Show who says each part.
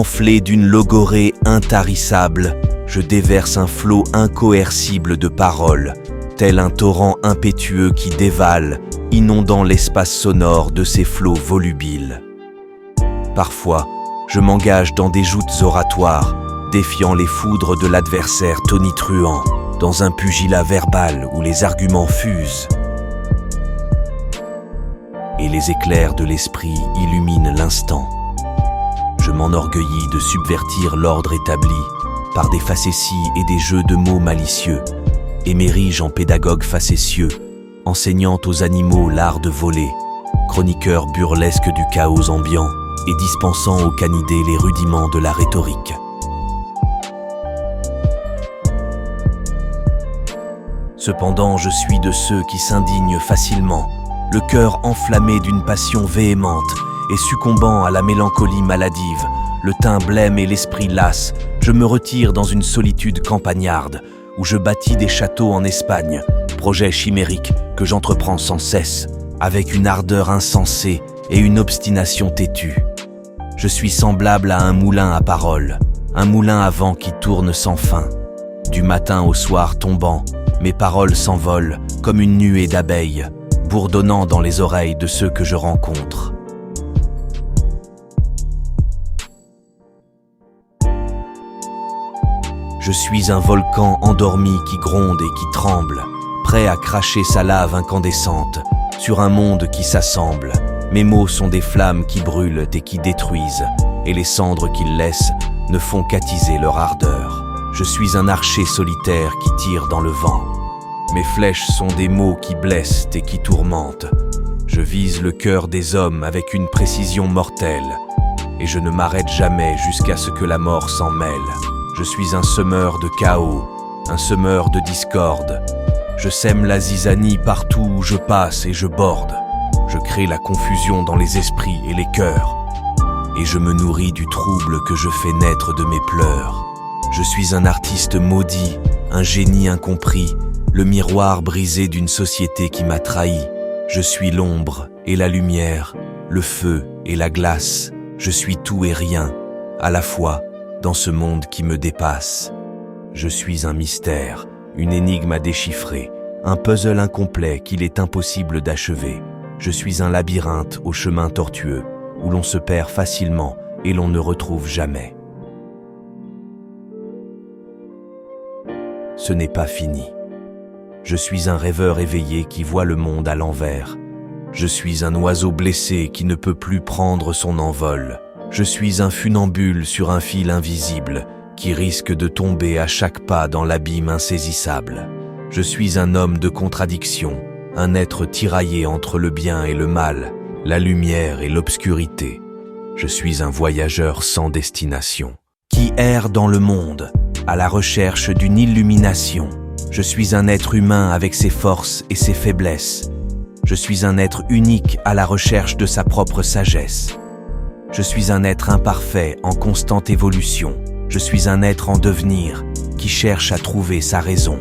Speaker 1: enflé d'une logorrhée intarissable, je déverse un flot incoercible de paroles, tel un torrent impétueux qui dévale, inondant l'espace sonore de ses flots volubiles. Parfois, je m'engage dans des joutes oratoires, défiant les foudres de l'adversaire tonitruant, dans un pugilat verbal où les arguments fusent. Et les éclairs de l'esprit illuminent l'instant. Je m'enorgueillis de subvertir l'ordre établi par des facéties et des jeux de mots malicieux, et m'érige en pédagogue facétieux, enseignant aux animaux l'art de voler, chroniqueur burlesque du chaos ambiant et dispensant aux canidés les rudiments de la rhétorique. Cependant, je suis de ceux qui s'indignent facilement, le cœur enflammé d'une passion véhémente et succombant à la mélancolie maladive, le teint blême et l'esprit las, je me retire dans une solitude campagnarde où je bâtis des châteaux en Espagne, projet chimérique que j'entreprends sans cesse, avec une ardeur insensée et une obstination têtue. Je suis semblable à un moulin à paroles, un moulin à vent qui tourne sans fin. Du matin au soir tombant, mes paroles s'envolent comme une nuée d'abeilles, bourdonnant dans les oreilles de ceux que je rencontre. Je suis un volcan endormi qui gronde et qui tremble, prêt à cracher sa lave incandescente sur un monde qui s'assemble. Mes mots sont des flammes qui brûlent et qui détruisent, et les cendres qu'ils laissent ne font qu'attiser leur ardeur. Je suis un archer solitaire qui tire dans le vent. Mes flèches sont des mots qui blessent et qui tourmentent. Je vise le cœur des hommes avec une précision mortelle, et je ne m'arrête jamais jusqu'à ce que la mort s'en mêle. Je suis un semeur de chaos, un semeur de discorde. Je sème la zizanie partout où je passe et je borde. Je crée la confusion dans les esprits et les cœurs. Et je me nourris du trouble que je fais naître de mes pleurs. Je suis un artiste maudit, un génie incompris, le miroir brisé d'une société qui m'a trahi. Je suis l'ombre et la lumière, le feu et la glace. Je suis tout et rien, à la fois, dans ce monde qui me dépasse. Je suis un mystère, une énigme à déchiffrer, un puzzle incomplet qu'il est impossible d'achever. Je suis un labyrinthe au chemin tortueux, où l'on se perd facilement et l'on ne retrouve jamais. Ce n'est pas fini. Je suis un rêveur éveillé qui voit le monde à l'envers. Je suis un oiseau blessé qui ne peut plus prendre son envol. Je suis un funambule sur un fil invisible qui risque de tomber à chaque pas dans l'abîme insaisissable. Je suis un homme de contradiction, un être tiraillé entre le bien et le mal, la lumière et l'obscurité. Je suis un voyageur sans destination, qui erre dans le monde, à la recherche d'une illumination. Je suis un être humain avec ses forces et ses faiblesses. Je suis un être unique à la recherche de sa propre sagesse. Je suis un être imparfait en constante évolution. Je suis un être en devenir qui cherche à trouver sa raison.